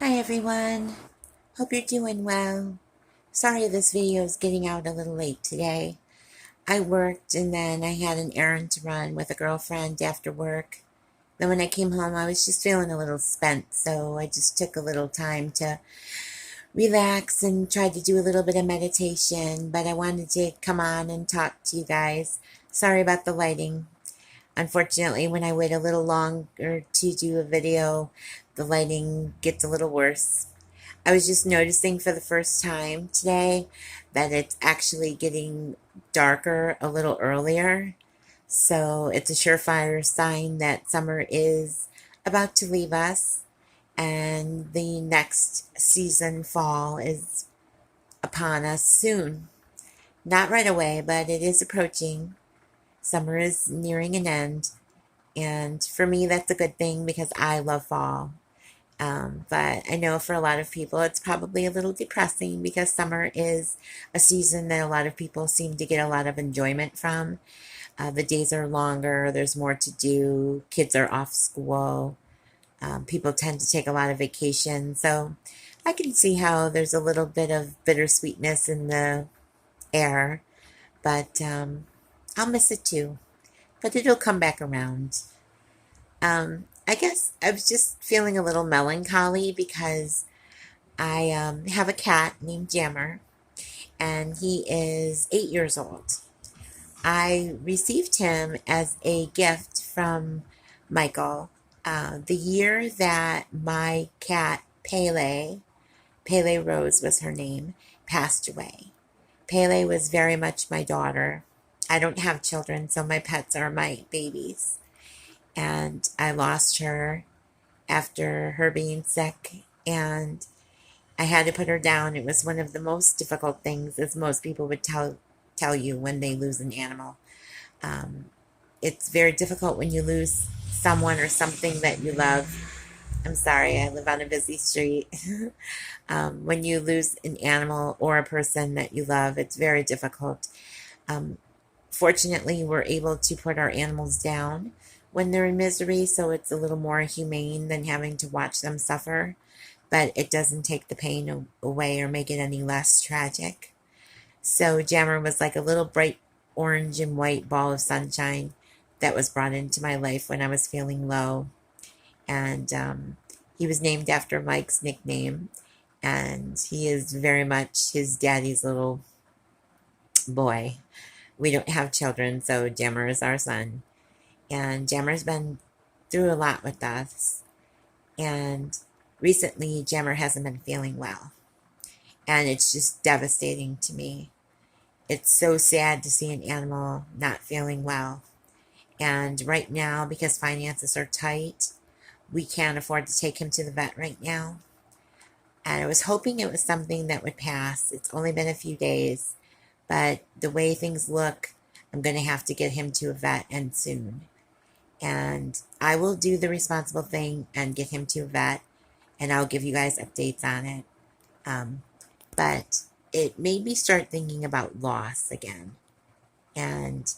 Hi everyone, hope you're doing well. Sorry this video is getting out a little late today. I worked and then I had an errand to run with a girlfriend after work. Then when I came home I was just feeling a little spent, so I just took a little time to relax and tried to do a little bit of meditation, but I wanted to come on and talk to you guys. Sorry about the lighting. Unfortunately, when I wait a little longer to do a video, the lighting gets a little worse. I was just noticing for the first time today that it's actually getting darker a little earlier. So it's a surefire sign that summer is about to leave us and the next season, fall, is upon us soon. Not right away, but it is approaching. Summer is nearing an end. And for me, that's a good thing because I love fall. But I know for a lot of people, it's probably a little depressing because summer is a season that a lot of people seem to get a lot of enjoyment from. The days are longer, there's more to do, kids are off school, people tend to take a lot of vacation. So I can see how there's a little bit of bittersweetness in the air, but I'll miss it too. But it'll come back around. I guess I was just feeling a little melancholy because I have a cat named Jammer, and he is 8 years old. I received him as a gift from Michael the year that my cat Pele Rose was her name, passed away. Pele was very much my daughter. I don't have children, so my pets are my babies. And I lost her after her being sick, and I had to put her down. It was one of the most difficult things, as most people would tell you when they lose an animal. It's very difficult when you lose someone or something that you love. I'm sorry, I live on a busy street. When you lose an animal or a person that you love, it's very difficult. Um, Fortunately, we're able to put our animals down when they're in misery, so it's a little more humane than having to watch them suffer, but it doesn't take the pain away or make it any less tragic. So Jammer was like a little bright orange and white ball of sunshine that was brought into my life when I was feeling low. And he was named after Mike's nickname, and he is very much his daddy's little boy. We don't have children, so Jammer is our son. And Jammer's been through a lot with us. And recently, Jammer hasn't been feeling well. And it's just devastating to me. It's so sad to see an animal not feeling well. And right now, because finances are tight, we can't afford to take him to the vet right now. And I was hoping it was something that would pass. It's only been a few days, but the way things look, I'm going to have to get him to a vet, and soon. And I will do the responsible thing and get him to a vet, and I'll give you guys updates on it. But it made me start thinking about loss again. And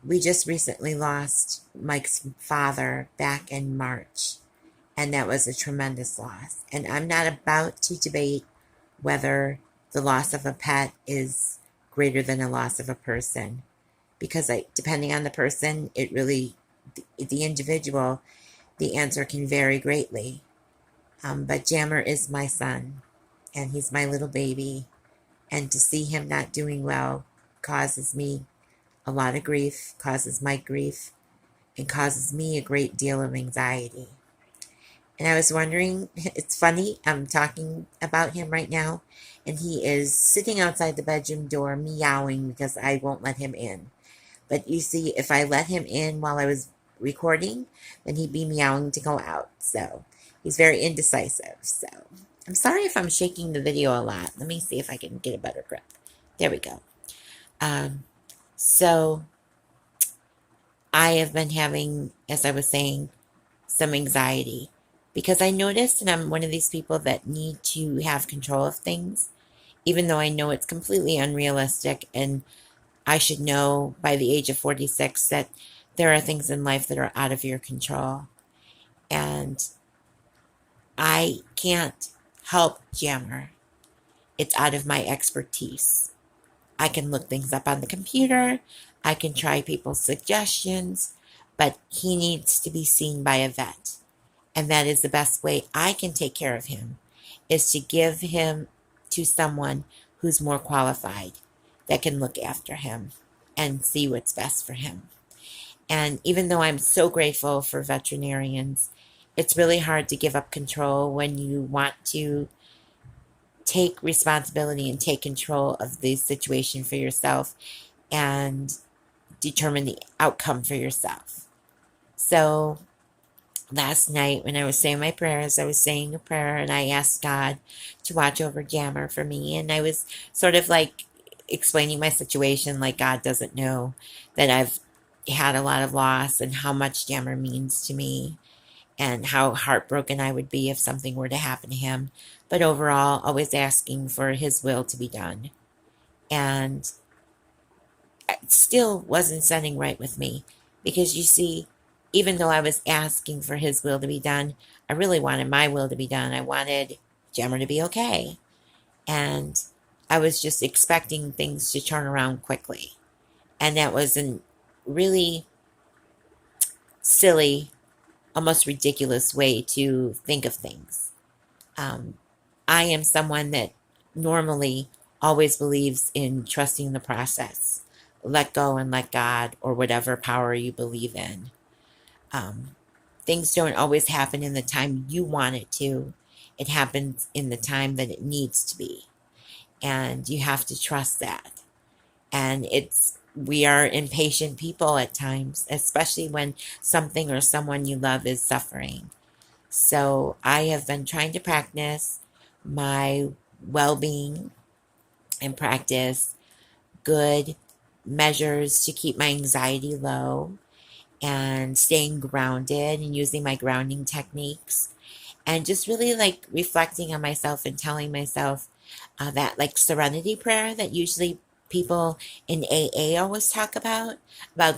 we just recently lost Mike's father back in March, and that was a tremendous loss. And I'm not about to debate whether the loss of a pet is greater than the loss of a person, because depending on the person, it really, the individual, the answer can vary greatly. But Jammer is my son, and he's my little baby, and to see him not doing well causes me a lot of grief, causes Mike grief, and causes me a great deal of anxiety. And I was wondering, it's funny, I'm talking about him right now, and he is sitting outside the bedroom door meowing because I won't let him in. But you see, if I let him in while I was recording, then he'd be meowing to go out. So he's very indecisive. So I'm sorry if I'm shaking the video a lot. Let me see if I can get a better grip. There we go. So I have been having, as I was saying, some anxiety because I noticed, and I'm one of these people that need to have control of things, even though I know it's completely unrealistic, and I should know by the age of 46 that there are things in life that are out of your control. And I can't help Jammer. It's out of my expertise. I can look things up on the computer. I can try people's suggestions, but he needs to be seen by a vet. And that is the best way I can take care of him, is to give him to someone who's more qualified that can look after him and see what's best for him. And even though I'm so grateful for veterinarians, it's really hard to give up control when you want to take responsibility and take control of the situation for yourself and determine the outcome for yourself. So last night when I was saying my prayers, I was saying a prayer and I asked God to watch over Jammer for me. And I was sort of like explaining my situation, like God doesn't know that I've had a lot of loss and how much Jammer means to me and how heartbroken I would be if something were to happen to him. But overall, always asking for his will to be done. And it still wasn't setting right with me because you see, even though I was asking for his will to be done, I really wanted my will to be done. I wanted Jammer to be okay. And I was just expecting things to turn around quickly. And that was a really silly, almost ridiculous way to think of things. Um, I am someone that normally always believes in trusting the process. Let go and let God, or whatever power you believe in. Um, Things don't always happen in the time you want it to. It happens in the time that it needs to be. And you have to trust that. And we are impatient people at times, especially when something or someone you love is suffering. So I have been trying to practice my well being and practice good measures to keep my anxiety low and staying grounded and using my grounding techniques and just really like reflecting on myself and telling myself that like serenity prayer that usually people in AA always talk about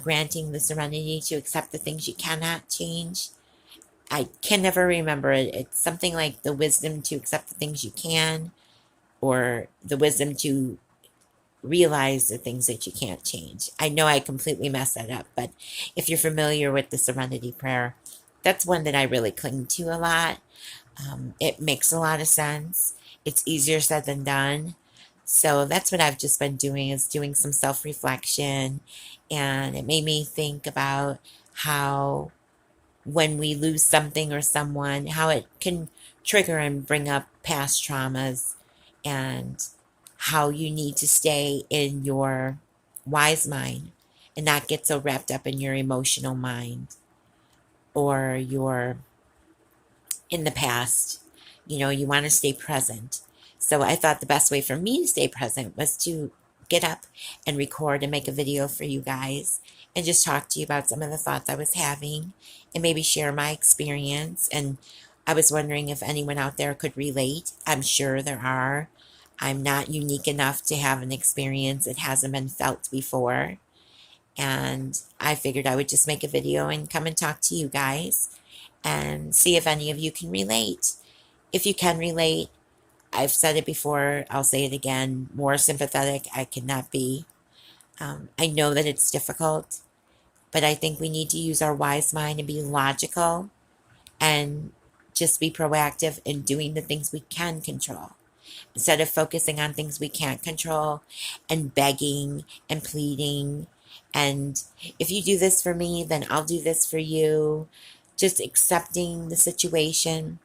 granting the serenity to accept the things you cannot change. I can never remember it. It's something like the wisdom to accept the things you can, or the wisdom to realize the things that you can't change. I know I completely messed that up, but if you're familiar with the serenity prayer, that's one that I really cling to a lot. It makes a lot of sense. It's easier said than done. So that's what I've just been doing, is doing some self-reflection. And it made me think about how when we lose something or someone, how it can trigger and bring up past traumas, and how you need to stay in your wise mind and not get so wrapped up in your emotional mind or your in the past. You want to stay present. So I thought the best way for me to stay present was to get up and record and make a video for you guys and just talk to you about some of the thoughts I was having and maybe share my experience. And I was wondering if anyone out there could relate. I'm sure there are. I'm not unique enough to have an experience that hasn't been felt before. And I figured I would just make a video and come and talk to you guys and see if any of you can relate. If you can relate, I've said it before, I'll say it again, more sympathetic I cannot be. I know that it's difficult, but I think we need to use our wise mind and be logical and just be proactive in doing the things we can control, instead of focusing on things we can't control and begging and pleading. And if you do this for me, then I'll do this for you. Just accepting the situation,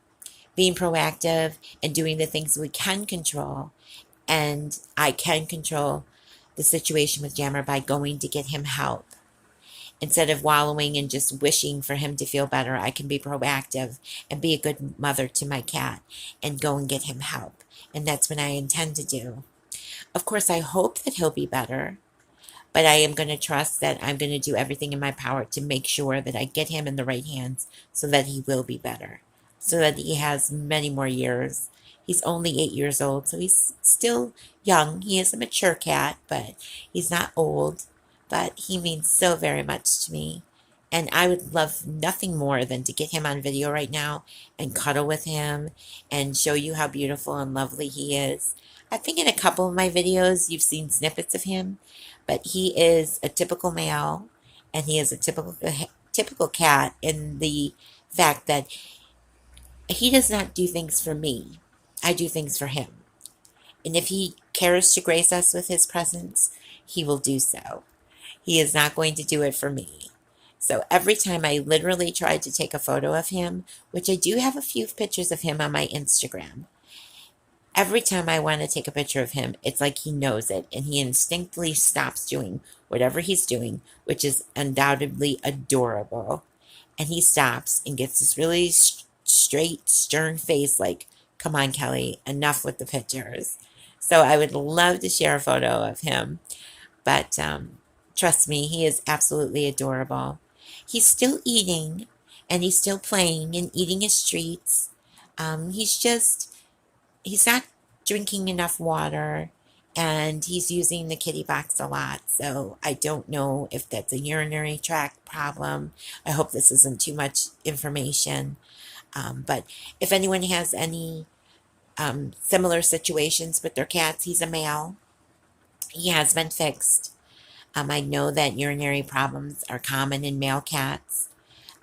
being proactive, and doing the things we can control. And I can control the situation with Jammer by going to get him help. Instead of wallowing and just wishing for him to feel better, I can be proactive and be a good mother to my cat and go and get him help. And that's what I intend to do. Of course, I hope that he'll be better, but I am going to trust that I'm going to do everything in my power to make sure that I get him in the right hands so that he will be better, so that he has many more years. He's only 8 years old, so he's still young. He is a mature cat, but he's not old. But he means so very much to me. And I would love nothing more than to get him on video right now and cuddle with him and show you how beautiful and lovely he is. I think in a couple of my videos you've seen snippets of him, but he is a typical male and he is a typical cat in the fact that he does not do things for me. I do things for him. And if he cares to grace us with his presence, he will do so. He is not going to do it for me. So every time I literally try to take a photo of him, which I do have a few pictures of him on my Instagram, every time I want to take a picture of him, it's like he knows it and he instinctively stops doing whatever he's doing, which is undoubtedly adorable. And he stops and gets this really straight, stern face like, come on, Kelly, enough with the pictures. So I would love to share a photo of him, but trust me, he is absolutely adorable. He's still eating and he's still playing and eating his treats. He's not drinking enough water and he's using the kitty box a lot. So I don't know if that's a urinary tract problem. I hope this isn't too much information. But if anyone has any similar situations with their cats, he's a male. He has been fixed. I know that urinary problems are common in male cats.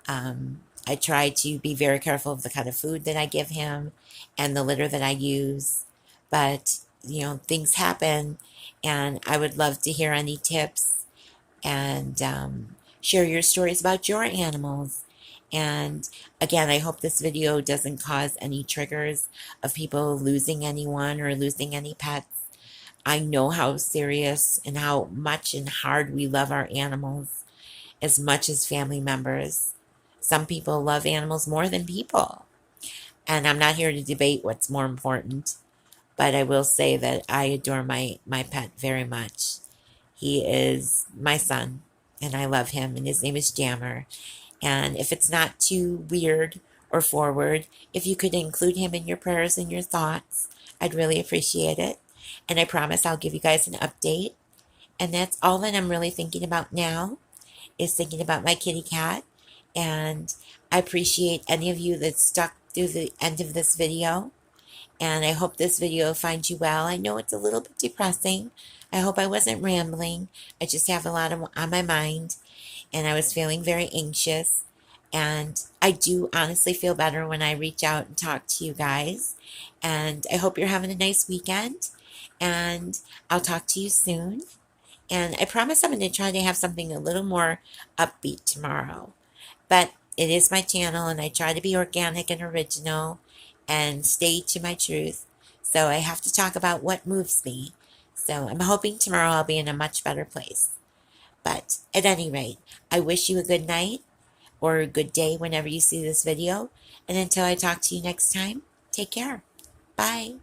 I try to be very careful of the kind of food that I give him and the litter that I use. But, things happen, and I would love to hear any tips and share your stories about your animals. And again, I hope this video doesn't cause any triggers of people losing anyone or losing any pets. I know how serious and how much and hard we love our animals as much as family members. Some people love animals more than people. And I'm not here to debate what's more important, but I will say that I adore my pet very much. He is my son, and I love him, and his name is Jammer. And if it's not too weird or forward, if you could include him in your prayers and your thoughts, I'd really appreciate it. And I promise I'll give you guys an update. And that's all that I'm really thinking about now, is thinking about my kitty cat. And I appreciate any of you that stuck through the end of this video. And I hope this video finds you well. I know it's a little bit depressing. I hope I wasn't rambling. I just have a lot on my mind. And I was feeling very anxious. And I do honestly feel better when I reach out and talk to you guys. And I hope you're having a nice weekend. And I'll talk to you soon. And I promise I'm going to try to have something a little more upbeat tomorrow. But it is my channel, and I try to be organic and original and stay to my truth. So I have to talk about what moves me. So I'm hoping tomorrow I'll be in a much better place. But at any rate, I wish you a good night or a good day whenever you see this video. And until I talk to you next time, take care. Bye.